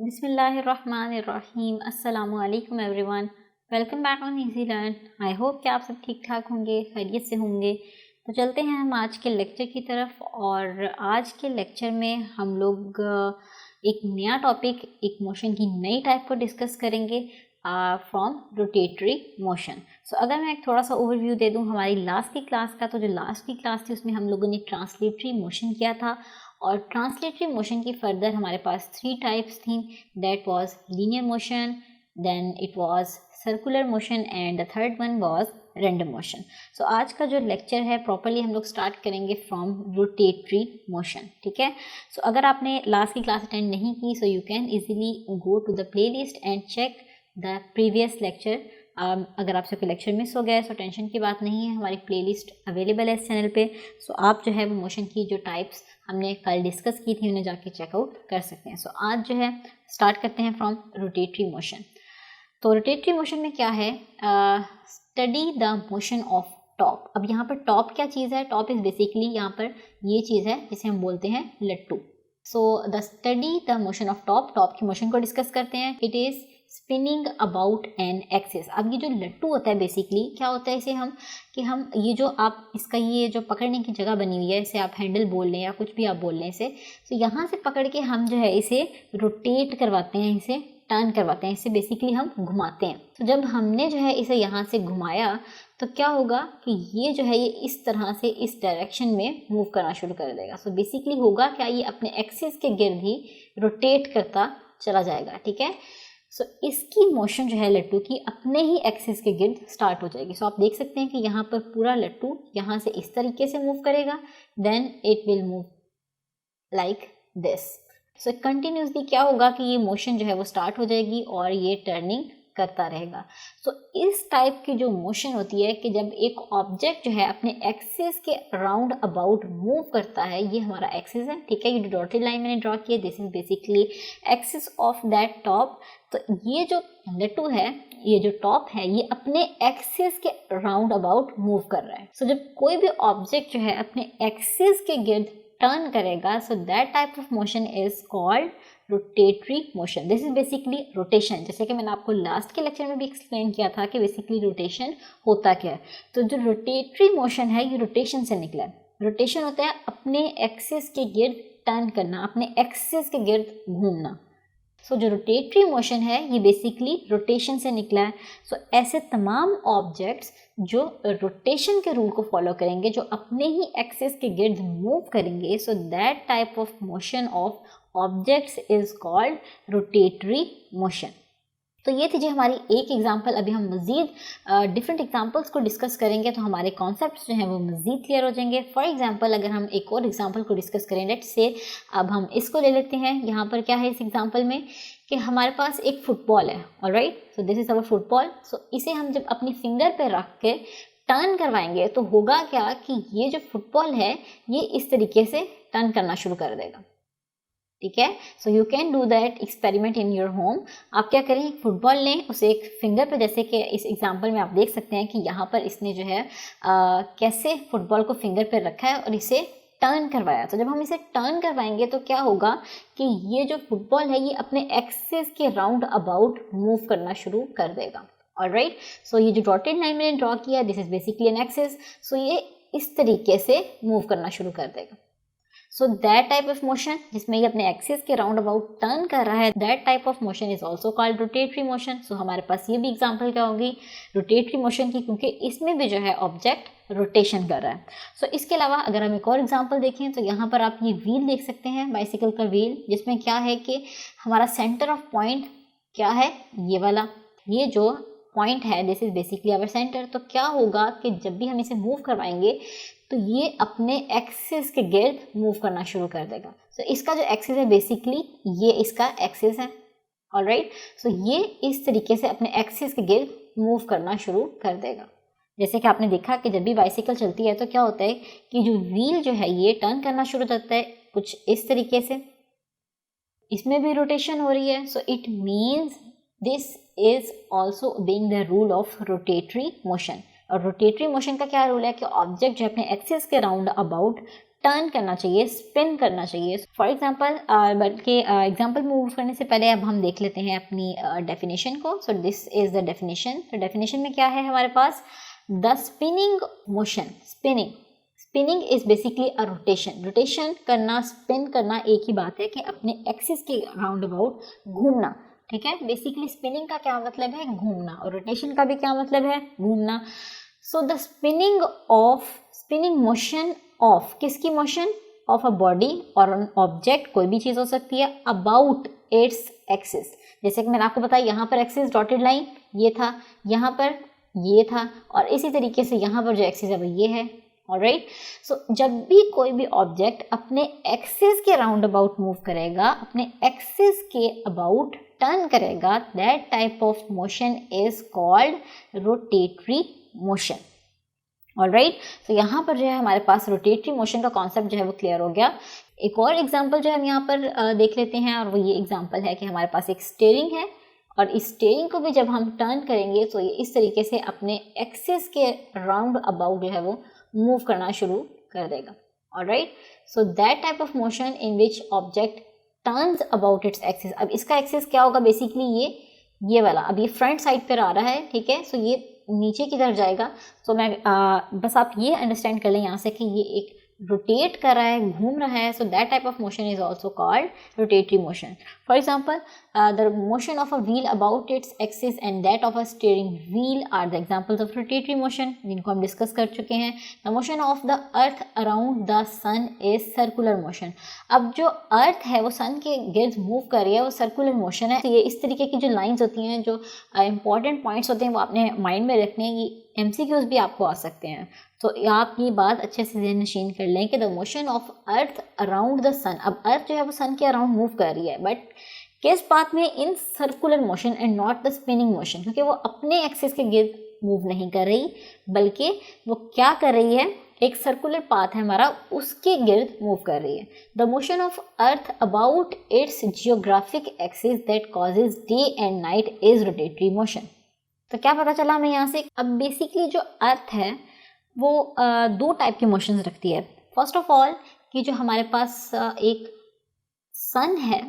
बिस्मिल्लाहिर्रहमानिर्रहीम। अस्सलामु अलैकुम everyone, welcome back on easy learn. I hope कि आप सब ठीक ठाक होंगे, खैरियत से होंगे। तो चलते हैं हम आज के लेक्चर की तरफ। और आज के लेक्चर में हम लोग एक नया टॉपिक, एक मोशन की नई टाइप को डिस्कस करेंगे फ्रॉम रोटेटरी मोशन। सो अगर मैं एक थोड़ा सा ओवरव्यू दे दूं हमारी लास्ट की क्लास का, तो जो लास्ट की क्लास थी उसमें हम लोगों ने ट्रांसलेटरी मोशन किया था। और ट्रांसलेटरी मोशन की फर्दर हमारे पास 3 टाइप्स थी, that was linear motion, then it was circular motion and the third one was random motion. So आज का जो लेक्चर है प्रॉपरली हम लोग स्टार्ट करेंगे फ्रॉम रोटेटरी मोशन, ठीक है। सो अगर आपने लास्ट की क्लास अटेंड नहीं की, so you can easily go to the playlist and check the previous lecture. अगर आपसे कोई लेक्चर मिस हो गया है सो टेंशन की बात नहीं है, हमारी प्लेलिस्ट अवेलेबल है इस चैनल पे। सो आप जो है वो मोशन की जो टाइप्स हमने कल डिस्कस की थी उन्हें जाके चेकआउट कर सकते हैं। सो आज जो है स्टार्ट करते हैं फ्रॉम रोटेटरी मोशन। तो रोटेटरी मोशन में क्या है, study the motion of top. अब यहाँ पर टॉप क्या चीज़ है? टॉप इज़ बेसिकली यहाँ पर ये चीज़ है जिसे हम बोलते हैं लट्टू। So the study the motion of top, top की मोशन को डिस्कस करते हैं। It is spinning about an axis. अब ये जो लट्टू होता है बेसिकली क्या होता है, इसे हम ये जो आप इसका ये जो पकड़ने की जगह बनी हुई है, इसे आप हैंडल बोल लें या कुछ भी आप बोल लें इसे, तो यहाँ से पकड़ के हम जो है इसे रोटेट करवाते हैं, इसे टर्न करवाते हैं, इसे बेसिकली हम घुमाते हैं। तो जब हमने जो है इसे यहाँ से घुमाया तो क्या होगा कि ये जो है ये इस तरह से इस डायरेक्शन में मूव करना शुरू कर देगा। सो बेसिकली होगा क्या, ये अपने एक्सिस के गिर्द ही रोटेट करता चला जाएगा, ठीक है। सो इसकी मोशन जो है लट्टू की अपने ही एक्सिस के गिर्द स्टार्ट हो जाएगी। सो आप देख सकते हैं कि यहाँ पर पूरा लट्टू यहाँ से इस तरीके से मूव करेगा, then it will move like this. So continuously क्या होगा कि ये मोशन जो है वो स्टार्ट हो जाएगी और ये टर्निंग करता रहेगा। सो इस टाइप की जो मोशन होती है कि जब एक ऑब्जेक्ट जो है अपने एक्सिस के राउंड अबाउट मूव करता है, ये हमारा एक्सिस है, ठीक है। ये डॉटेड लाइन मैंने ड्रॉ की है, this is basically axis of that top. तो ये जो लट्टू है, ये जो टॉप है, ये अपने एक्सिस के राउंड अबाउट मूव कर रहा है। सो जब कोई भी ऑब्जेक्ट जो है अपने एक्सिस के गिर्द टर्न करेगा, so that type of motion is called rotatory motion. This is basically rotation. जैसे कि मैंने आपको लास्ट के लेक्चर में भी एक्सप्लेन किया था कि बेसिकली रोटेशन होता क्या है। तो जो रोटेटरी मोशन है ये रोटेशन से निकला है। रोटेशन होता है अपने एक्सिस के गिर्द टर्न करना, अपने एक्सिस के गिर्द घूमना। सो जो रोटेटरी मोशन है ये बेसिकली रोटेशन से निकला है। सो ऐसे तमाम ऑब्जेक्ट्स जो रोटेशन के रूल को फॉलो करेंगे, जो अपने ही एक्सिस के गिर्द मूव करेंगे, so that type of motion of objects is called rotatory motion. तो ये थी जी हमारी एक एग्जाम्पल। अभी हम मज़ीद डिफरेंट एग्जाम्पल्स को डिस्कस करेंगे तो हमारे कॉन्सेप्ट्स जो हैं वो मज़ीद क्लियर हो जाएंगे। फॉर एग्जाम्पल अगर हम एक और एग्जाम्पल को डिस्कस करें, लेट्स से अब हम इसको ले लेते हैं। यहाँ पर क्या है इस एग्जाम्पल में कि हमारे पास एक फुटबॉल है, alright. So this is our football. So इसे हम जब अपनी फिंगर पे रख के टर्न करवाएंगे तो होगा क्या कि ये जो फुटबॉल है ये इस तरीके से टर्न करना शुरू कर देगा, ठीक है। So you can do that experiment in your home. आप क्या करें, एक फुटबॉल लें, उसे एक फिंगर पे, जैसे कि इस एग्जांपल में आप देख सकते हैं कि यहाँ पर इसने जो है कैसे फुटबॉल को फिंगर पे रखा है और इसे टर्न करवाया। तो जब हम इसे टर्न करवाएंगे तो क्या होगा कि ये जो फुटबॉल है ये अपने एक्सिस के राउंड अबाउट मूव करना शुरू कर देगा, ऑलराइट। सो ये जो डॉटेड लाइन मैंने ड्रॉ किया, this is basically an axis. So ये इस तरीके से मूव करना शुरू कर देगा। So that type of motion जिसमें ये अपने एक्सिस के राउंड अबाउट टर्न कर रहा है, that type of motion is also called rotatory motion. So हमारे पास ये भी एग्जाम्पल क्या होगी रोटेटरी मोशन की, क्योंकि इसमें भी जो है ऑब्जेक्ट रोटेशन कर रहा है। सो इसके अलावा अगर हम एक और एग्जाम्पल देखें तो यहाँ पर आप ये व्हील देख सकते हैं, बाइसिकल का व्हील, जिसमें क्या है कि हमारा सेंटर ऑफ पॉइंट क्या है, ये वाला, ये जो पॉइंट है this is basically our centre. तो क्या होगा कि जब भी हम इसे मूव करवाएंगे तो ये अपने एक्सिस के गिर्द मूव करना शुरू कर देगा। सो इसका जो एक्सिस है बेसिकली ये इसका एक्सिस है, ऑलराइट। सो ये इस तरीके से अपने एक्सिस के गिर्द मूव करना शुरू कर देगा। जैसे कि आपने देखा कि जब भी बाइसिकल चलती है तो क्या होता है कि जो व्हील जो है ये टर्न करना शुरू करता है कुछ इस तरीके से, इसमें भी रोटेशन हो रही है। So it means this is also obeying the rule of rotatory motion. और रोटेटरी मोशन का क्या रूल है कि ऑब्जेक्ट जो अपने एक्सिस के राउंड अबाउट टर्न करना चाहिए, स्पिन करना चाहिए। फॉर एग्जांपल बल्कि एग्जांपल मूव करने से पहले अब हम देख लेते हैं अपनी डेफिनेशन को। So this is the definition. तो डेफिनेशन में क्या है हमारे पास, the spinning motion, spinning is basically a rotation. Rotation करना, स्पिन करना एक ही बात है कि अपने एक्सिस के राउंड अबाउट घूमना, ठीक है। बेसिकली स्पिनिंग का क्या मतलब है, घूमना, और रोटेशन का भी क्या मतलब है, घूमना। So the spinning motion of, किसकी मोशन, ऑफ अ बॉडी और एन ऑब्जेक्ट, कोई भी चीज़ हो सकती है, अबाउट इट्स एक्सिस। जैसे कि मैंने आपको बताया यहाँ पर एक्सिस डॉटेड लाइन ये था, यहाँ पर ये था, और इसी तरीके से यहाँ पर जो एक्सिस है वो ये है। ऑलराइट, सो जब भी कोई भी ऑब्जेक्ट अपने एक्सिस के राउंड अबाउट मूव करेगा, अपने एक्सिस के अबाउट टर्न करेगा, that type of motion is called rotatory motion. Alright, तो यहाँ पर जो है हमारे पास रोटेटरी मोशन का कॉन्सेप्ट जो है वो क्लियर हो गया। एक और एग्जांपल जो हम यहाँ पर देख लेते हैं, और वो ये एग्जांपल है कि हमारे पास एक स्टीयरिंग है, और इस स्टीयरिंग को भी जब हम टर्न करेंगे तो ये इस तरीके से अपने एक्सिस के राउंड अबाउट जो है वो मूव करना शुरू कर देगा। Alright, so that type of motion in which object turns about its axis. अब इसका एक्सिस क्या होगा, बेसिकली ये वाला, अब ये फ्रंट साइड पर आ रहा है, ठीक है। सो ये नीचे की तरफ जाएगा। सो मैं बस आप ये अंडरस्टैंड कर लें यहाँ से कि ये एक रोटेट कर रहा है, घूम रहा है। So that type of motion is also called rotatory motion. For example, the motion of a wheel about its axis and that of a steering wheel are the examples of rotatory motion, जिनको हम discuss कर चुके हैं। The motion of the earth around the sun is circular motion. अब जो अर्थ है वो सन के गिर्द मूव कर रही है, वो सर्कुलर मोशन है। तो ये इस तरीके की जो लाइन्स होती हैं, जो इंपॉर्टेंट पॉइंट्स होते हैं, वो आपने माइंड में रखने हैं। ये MCQs भी आपको आ सकते हैं, तो आप ये बात अच्छे से ज़हन नशीन कर लें कि the motion of earth around the sun. अब अर्थ जो है वो सन के अराउंड मूव कर रही है, बट किस पाथ में, in circular motion and not the spinning motion, क्योंकि वो अपने एक्सिस के गिर्द मूव नहीं कर रही, बल्कि वो क्या कर रही है, एक सर्कुलर पाथ है हमारा, उसके गिर्द मूव कर रही है। The motion of earth about its geographic axis that causes day and night is rotatory motion. तो क्या पता चला हमें यहाँ से, अब बेसिकली जो अर्थ है वो दो टाइप के मोशंस रखती है। फर्स्ट ऑफ ऑल, कि जो हमारे पास एक सन है,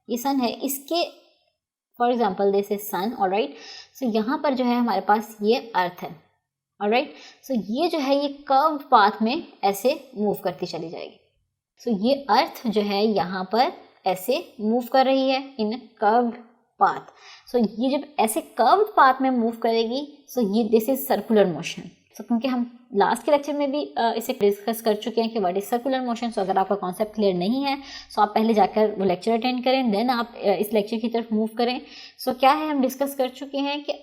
ये सन है, इसके for example this is sun. Alright, so यहाँ पर जो है हमारे पास ये अर्थ है। ऑलराइट, सो ये जो है ये कर्व पाथ में ऐसे मूव करती चली जाएगी। सो ये अर्थ जो है यहाँ पर ऐसे मूव कर रही है इन कर्व पाथ। सो ये जब ऐसे कर्व पाथ में मूव करेगी, सो ये दिस इज सर्कुलर मोशन। सो क्योंकि हम लास्ट के लेक्चर में भी इसे डिस्कस कर चुके हैं कि व्हाट इज सर्कुलर मोशन। सो अगर आपका कॉन्सेप्ट क्लियर नहीं है, सो आप पहले जाकर वो लेक्चर अटेंड करें, देन आप इस लेक्चर की तरफ मूव करें। सो क्या है, हम डिस्कस कर चुके हैं कि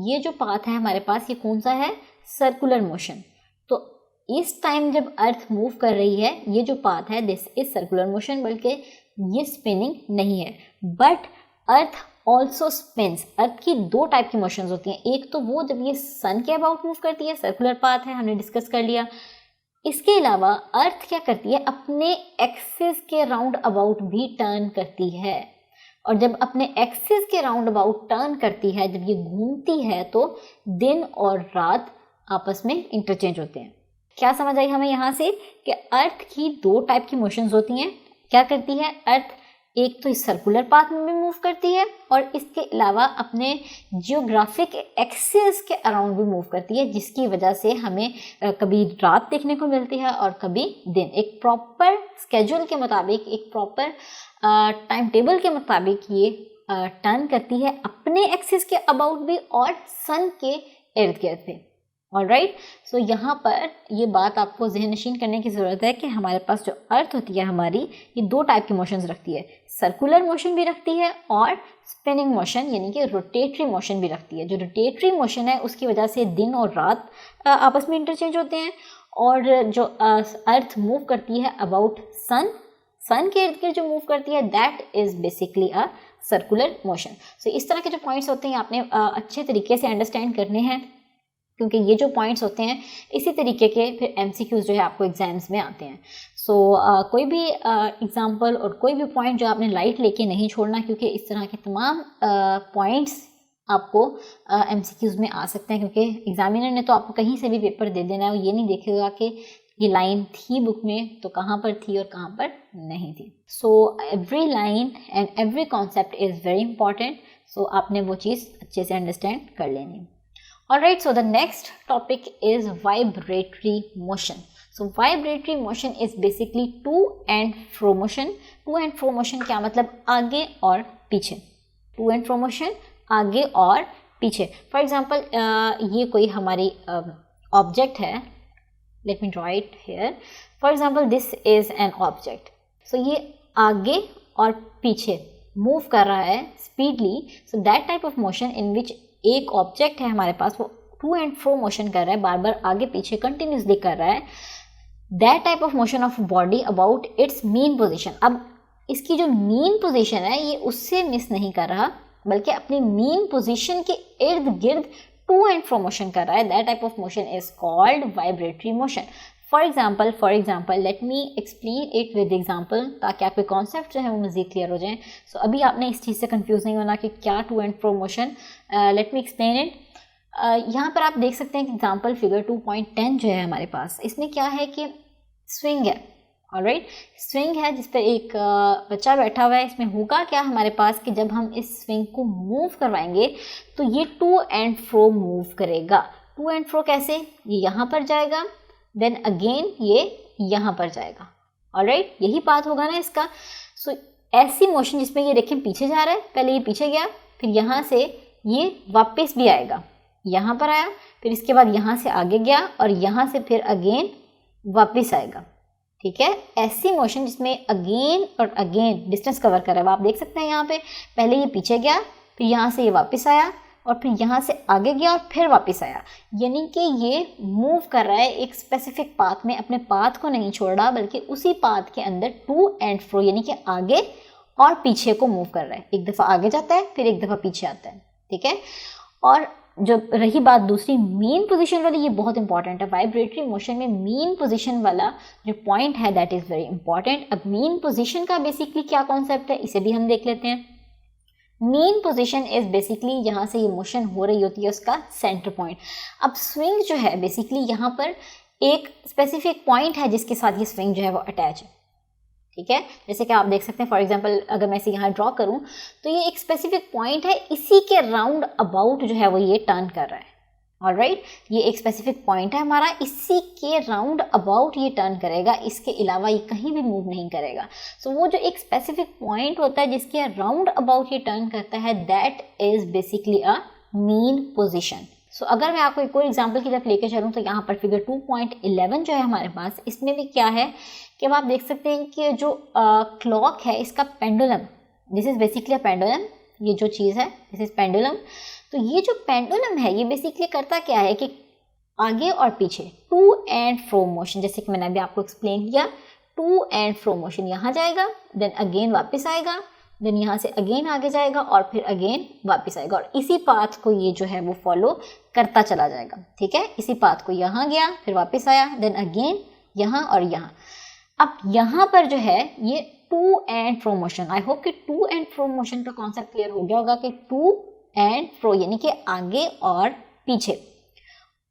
ये जो पाथ है हमारे पास, ये कौन सा है, सर्कुलर मोशन। तो इस टाइम जब अर्थ मूव कर रही है, ये जो पाथ है दिस इज सर्कुलर मोशन, बल्कि ये स्पिनिंग नहीं है। But earth also spins. Earth की दो टाइप की मोशंस होती हैं, एक तो वो जब ये सन के अबाउट मूव करती है, सर्कुलर पाथ है, हमने डिस्कस कर लिया। इसके अलावा अर्थ क्या करती है, अपने एक्सिस के राउंड अबाउट भी टर्न करती है, और जब अपने एक्सिस के राउंड अबाउट टर्न करती है, जब ये घूमती है, तो दिन और रात आपस में इंटरचेंज होते हैं। क्या समझ आई हमें यहाँ से कि अर्थ की दो टाइप की मोशंस होती हैं। क्या करती है अर्थ, एक तो इस सर्कुलर पाथ में भी मूव करती है, और इसके अलावा अपने जियोग्राफिक एक्सिस के अराउंड भी मूव करती है, जिसकी वजह से हमें कभी रात देखने को मिलती है और कभी दिन। एक प्रॉपर स्केड्यूल के मुताबिक, एक प्रॉपर टाइम टेबल के मुताबिक ये टर्न करती है अपने एक्सिस के अबाउट भी और सन के इर्द गिर्द भी। ऑलराइट, सो यहाँ पर ये बात आपको ज़हन नशीन करने की ज़रूरत है कि हमारे पास जो अर्थ होती है हमारी, ये दो टाइप की मोशंस रखती है, सर्कुलर मोशन भी रखती है और स्पिनिंग मोशन यानी कि रोटेटरी मोशन भी रखती है। जो रोटेटरी मोशन है उसकी वजह से दिन और रात आपस में इंटरचेंज होते हैं, और जो अर्थ मूव करती है अबाउट सन के इर्द गिर्द जो मूव करती है, that is basically a circular motion. So इस तरह के जो पॉइंट्स होते हैं आपने अच्छे तरीके से अंडरस्टैंड करने हैं, क्योंकि ये जो पॉइंट्स होते हैं इसी तरीके के फिर MCQs जो है आपको एग्जाम्स में आते हैं। सो कोई भी एग्जाम्पल और कोई भी पॉइंट जो आपने लाइट लेके नहीं छोड़ना, क्योंकि इस तरह के तमाम पॉइंट्स आपको MCQs में आ सकते हैं, क्योंकि एग्जामिनर ने तो आपको कहीं से भी पेपर दे देना है, वो ये नहीं देखेगा कि ये लाइन थी बुक में तो कहाँ पर थी और कहाँ पर नहीं थी. So every line and every concept is very important. So आपने वो चीज़ अच्छे से अंडरस्टैंड कर लेनी. Alright, so the next topic is vibratory motion. So vibratory motion is basically to and fro motion. To and fro motion क्या मतलब? आगे और पीछे. To and fro motion आगे और पीछे. For example, ये कोई हमारी object है. Let me draw it here. For example, this is an object. So ये आगे और पीछे move कर रहा है speedily. So that type of motion in which एक ऑब्जेक्ट है हमारे पास वो टू एंड फ्रो मोशन कर रहा है, बार बार आगे पीछे कंटिन्यूसली कर रहा है. That type of motion of body about its mean position. अब इसकी जो मीन पोजीशन है ये उससे मिस नहीं कर रहा, बल्कि अपनी मीन पोजीशन के इर्द गिर्द टू एंड फ्रो मोशन कर रहा है. That type of motion is called vibratory motion. For example let me explain it with example, ताकि आपके कॉन्सेप्ट जो है वो मज़ीद क्लियर हो जाएं. सो अभी आपने इस चीज़ से कंफ्यूज नहीं होना कि क्या to and fro motion. Let me explain it. यहाँ पर आप देख सकते हैं कि एग्जाम्पल फिगर 2.10 जो है हमारे पास, इसमें क्या है कि स्विंग है. ऑलराइट, स्विंग है जिस पर एक बच्चा बैठा हुआ है. इसमें होगा क्या हमारे पास कि जब हम इस स्विंग को मूव करवाएंगे तो ये टू एंड फ्रो मूव करेगा. टू एंड फ्रो कैसे? ये यहाँ पर जाएगा, देन अगेन ये यहाँ पर जाएगा. ऑलराइट, यही बात होगा ना इसका. सो ऐसी मोशन जिसमें ये देखें पीछे जा रहा है, पहले ये पीछे गया, फिर यहाँ से ये वापस भी आएगा, यहाँ पर आया, फिर इसके बाद यहाँ से आगे गया और यहाँ से फिर अगेन वापस आएगा. ठीक है, ऐसी मोशन जिसमें अगेन और अगेन डिस्टेंस कवर कर रहा है. आप देख सकते हैं यहाँ पे पहले ये पीछे गया, फिर यहाँ से ये वापस आया और फिर यहाँ से आगे गया और फिर वापस आया. यानी कि ये मूव कर रहा है एक स्पेसिफिक पाथ में, अपने पाथ को नहीं छोड़ रहा, बल्कि उसी पाथ के अंदर टू एंड फ्रो यानी कि आगे और पीछे को मूव कर रहा है. एक दफ़ा आगे जाता है, फिर एक दफ़ा पीछे आता है. ठीक है, और जो रही बात दूसरी मीन पोजीशन वाली, ये बहुत इंपॉर्टेंट है. वाइब्रेटरी मोशन में मीन पोजीशन वाला जो पॉइंट है दैट इज़ वेरी इंपॉर्टेंट. अब मीन पोजीशन का बेसिकली क्या कॉन्सेप्ट है, इसे भी हम देख लेते हैं. मीन पोजीशन इज बेसिकली यहाँ से ये मोशन हो रही होती है उसका सेंटर पॉइंट. अब स्विंग जो है बेसिकली यहाँ पर एक स्पेसिफिक पॉइंट है जिसके साथ ये स्विंग जो है वो अटैच है. ठीक है, जैसे कि आप देख सकते हैं फॉर एग्जांपल अगर मैं इसे यहाँ ड्रॉ करूँ तो ये एक स्पेसिफिक पॉइंट है, इसी के राउंड अबाउट जो है वो ये टर्न कर रहा है. ऑलराइट, ये एक स्पेसिफिक पॉइंट है हमारा, इसी के राउंड अबाउट ये टर्न करेगा, इसके अलावा ये कहीं भी मूव नहीं करेगा. सो वो जो एक स्पेसिफिक पॉइंट होता है जिसके राउंड अबाउट ये टर्न करता है, that is basically a mean position. So अगर मैं आपको एक और एग्जांपल की तरफ लेकर चलूँ तो यहाँ पर फिगर 2.11 जो है हमारे पास, इसमें भी क्या है कि आप देख सकते हैं कि जो क्लॉक है इसका pendulum, this is basically a pendulum. ये जो चीज़ है दिस इज़ पेंडुलम. तो ये जो पेंडुलम है ये बेसिकली करता क्या है कि आगे और पीछे टू एंड फ्रो मोशन, जैसे कि मैंने अभी आपको एक्सप्लेन किया, टू एंड फ्रो मोशन. यहाँ जाएगा, देन अगेन वापस आएगा, देन यहाँ से अगेन आगे जाएगा और फिर अगेन वापस आएगा, और इसी पाथ को ये जो है वो फॉलो करता चला जाएगा. ठीक है, इसी पाथ को यहाँ गया, फिर वापस आया, देन अगेन यहाँ और यहाँ. अब यहाँ पर जो है ये to and fro motion, I hope कि टू एंड फ्रो मोशन का कॉन्सेप्ट क्लियर हो गया होगा कि टू एंड फ्रो यानी कि आगे और पीछे.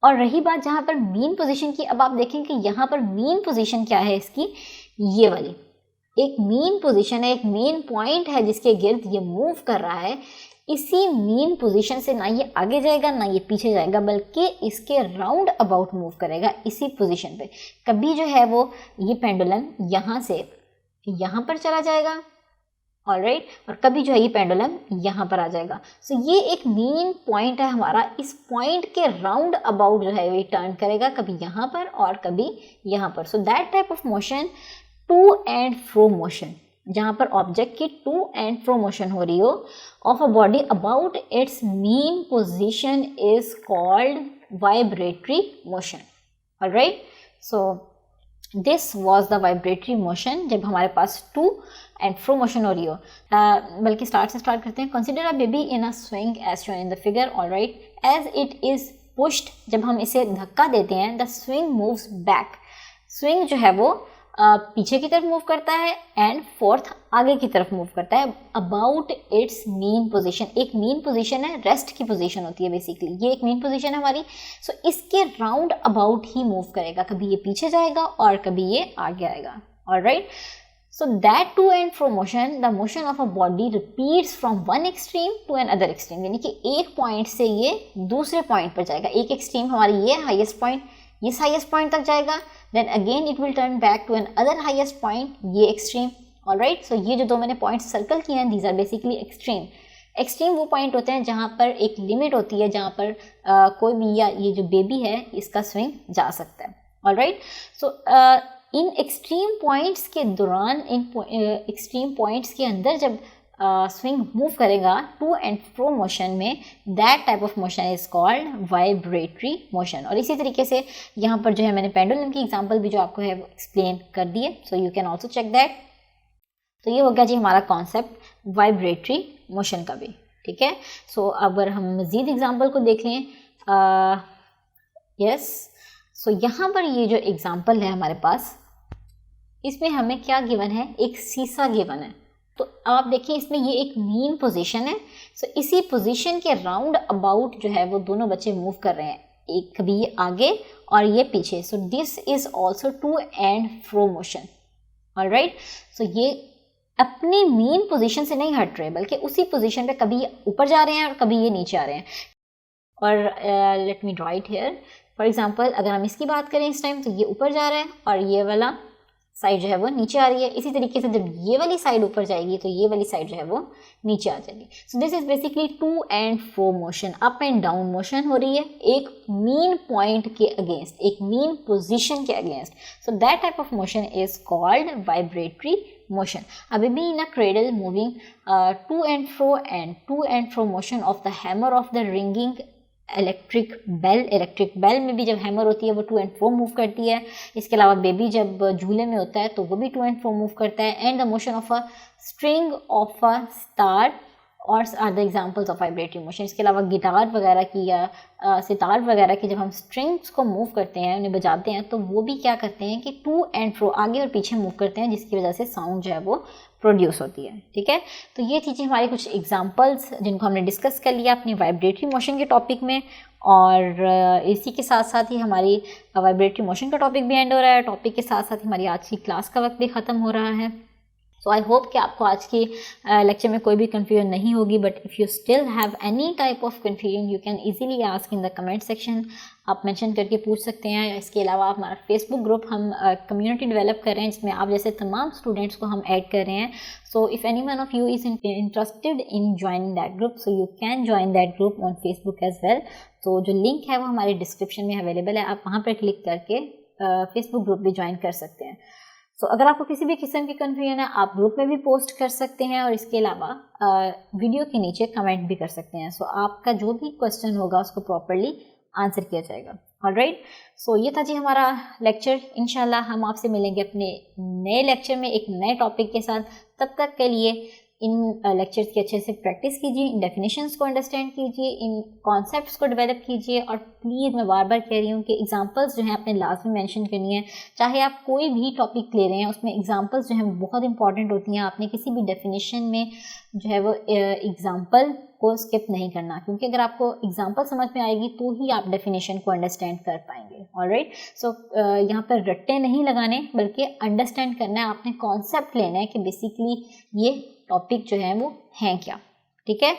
और रही बात जहाँ पर मीन पोजीशन की, अब आप देखें कि यहाँ पर मीन पोजीशन क्या है इसकी, ये वाली एक मीन पोजीशन है, एक मेन पॉइंट है जिसके गिर्द ये मूव कर रहा है. इसी मीन पोजीशन से ना ये आगे जाएगा ना ये पीछे जाएगा, बल्कि इसके राउंड अबाउट मूव करेगा इसी पोजीशन पे. कभी जो है वो ये पेंडुलम यहाँ से यहाँ पर चला जाएगा, ऑलराइट, और कभी जो है ये पेंडुलम यहाँ पर आ जाएगा. सो ये एक मेन पॉइंट है हमारा, इस पॉइंट के राउंड अबाउट जो है ये टर्न करेगा, कभी यहाँ पर और कभी यहाँ पर. So that type of motion to and fro motion, जहाँ पर ऑब्जेक्ट की टू एंड फ्रो मोशन हो रही हो of a body about its mean position is called vibratory motion. Alright, so this was the vibratory motion जब हमारे पास to and fro motion हो रही हो. बल्कि स्टार्ट से स्टार्ट करते हैं. Consider a baby in a swing as shown in the figure. Alright, as it is pushed, जब हम इसे धक्का देते हैं, the swing moves back. Swing जो है वो पीछे की तरफ मूव करता है एंड फोर्थ आगे की तरफ मूव करता है अबाउट इट्स मीन पोजीशन। एक मीन पोजीशन है, रेस्ट की पोजीशन होती है बेसिकली, ये एक मीन पोजीशन है हमारी। सो इसके राउंड अबाउट ही मूव करेगा, कभी ये पीछे जाएगा और कभी ये आगे आएगा। Alright, so that to and fro motion, the motion of a body repeats from one extreme to another extreme, यानी कि एक पॉइंट से ये दूसरे पॉइंट पर जाएगा। एक एक्सट्रीम हमारी ये हाईएस्ट पॉइंट, इस हाईएस्ट पॉइंट तक जाएगा, then again it will turn back to another highest point, ये एक्सट्रीम। ऑलराइट, सो ये जो दो मैंने पॉइंट सर्कल किए हैं, these are basically extreme. Extreme वो पॉइंट होते हैं जहाँ पर एक लिमिट होती है, जहाँ पर कोई भी या ये जो बेबी है इसका स्विंग जा सकता है। Alright, so in extreme points के दौरान, इन एक्सट्रीम पॉइंट्स के अंदर जब स्विंग मूव करेगा टू एंड फ्रो मोशन में, that type of motion is called vibratory motion. और इसी तरीके से यहाँ पर जो है मैंने पेंडुलम की एग्जांपल भी जो आपको है एक्सप्लेन कर दी है, so you can also check that. तो ये हो गया जी हमारा कॉन्सेप्ट वाइब्रेटरी मोशन का भी, ठीक है। सो अगर हम मज़ीद एग्जाम्पल को देख लें, यस, सो यहाँ पर ये जो एग्जाम्पल है हमारे पास, इसमें हमें क्या गिवन है, एक सीसा गिवन है। तो आप देखिए इसमें ये एक मीन पोजीशन है, सो इसी पोजीशन के राउंड अबाउट जो है वो दोनों बच्चे मूव कर रहे हैं, एक कभी ये आगे और ये पीछे। So this is also to and fro motion. Alright, so ये अपनी मीन पोजीशन से नहीं हट रहे, बल्कि उसी पोजीशन पे कभी ये ऊपर जा रहे हैं और कभी ये नीचे आ रहे हैं। और let me draw it here. For example अगर हम इसकी बात करें इस टाइम, तो ये ऊपर जा रहा है और ये वाला साइड जो है वो नीचे आ रही है। इसी तरीके से जब ये वाली साइड ऊपर जाएगी तो ये वाली साइड जो है वो नीचे आ जाएगी। So this is basically to and fro motion, up and down motion हो रही है एक मीन पॉइंट के अगेंस्ट, एक मीन पोजीशन के against. So that type of motion is called vibratory motion. A baby in a cradle moving to and fro motion of the hammer of the ringing electric bell में भी जब hammer होती है वो to and fro move करती है। इसके अलावा बेबी जब झूले में होता है तो वो भी टू एंड फ्रो मूव करता है। And the motion of a string of a star और are the examples of vibratory motion. इसके अलावा गिटार वगैरह की या सितार वगैरह की जब हम स्ट्रिंग्स को मूव करते हैं, उन्हें बजाते हैं, तो वो भी क्या करते हैं कि टू एंड फ्रो आगे और पीछे मूव करते हैं, जिसकी वजह से साउंड जो है वो प्रोड्यूस होती है। ठीक है, तो ये थी हमारी कुछ एग्जांपल्स जिनको हमने डिस्कस कर लिया अपनी वाइब्रेटरी मोशन के टॉपिक में। और इसी के साथ साथ ही हमारी वाइब्रेटरी मोशन का टॉपिक भी एंड हो रहा है। टॉपिक के साथ साथ ही हमारी आज की क्लास का वक्त भी ख़त्म हो रहा है। सो आई होप कि आपको आज की लेक्चर में कोई भी कन्फ्यूजन नहीं होगी। But if you still have any type of confusion you can easily ask in the comment section. आप मेंशन करके पूछ सकते हैं। इसके अलावा हमारा फेसबुक ग्रुप हम कम्युनिटी डेवलप कर रहे हैं, जिसमें आप जैसे तमाम स्टूडेंट्स को हम ऐड कर रहे हैं। So if any one of you is interested in joining that group, so you can join that group on Facebook as well. तो जो लिंक है वो हमारे डिस्क्रिप्शन में अवेलेबल है, आप वहाँ पर क्लिक करके फेसबुक ग्रुप भी ज्वाइन कर सकते हैं। सो अगर आपको किसी भी किस्म की कन्फ्यूजन है आप ग्रुप में भी पोस्ट कर सकते हैं, और इसके अलावा वीडियो के नीचे कमेंट भी कर सकते हैं। सो आपका जो भी क्वेश्चन होगा उसको प्रॉपर्ली आंसर किया जाएगा। ऑलराइट, सो ये था जी हमारा लेक्चर। इंशाल्लाह हम आपसे मिलेंगे अपने नए लेक्चर में एक नए टॉपिक के साथ। तब तक के लिए इन लेक्चर्स की अच्छे से प्रैक्टिस कीजिए, इन डेफिनेशंस को अंडरस्टैंड कीजिए, इन कॉन्सेप्ट्स को डेवलप कीजिए। और प्लीज़ मैं बार बार कह रही हूँ कि एग्जांपल्स जो हैं आपने लाजमी मेंशन करनी है। चाहे आप कोई भी टॉपिक ले रहे हैं उसमें एग्जांपल्स जो हैं बहुत इंपॉर्टेंट होती हैं। आपने किसी भी डेफिनेशन में जो है वो एग्जांपल को स्किप नहीं करना, क्योंकि अगर आपको एग्जांपल समझ में आएगी तो ही आप डेफिनेशन को अंडरस्टैंड कर पाएंगे। ऑलराइट, सो यहाँ पर रट्टे नहीं लगाने बल्कि अंडरस्टैंड करना है, आपने कॉन्सेप्ट लेना है कि बेसिकली ये टॉपिक जो है वो हैं क्या। ठीक है,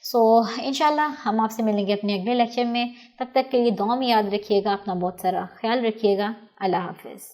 सो इंशाल्लाह हम आपसे मिलेंगे अपने अगले लेक्चर में। तब तक के लिए दुआ में याद रखिएगा, अपना बहुत सारा ख्याल रखिएगा। अल्लाह हाफिज़।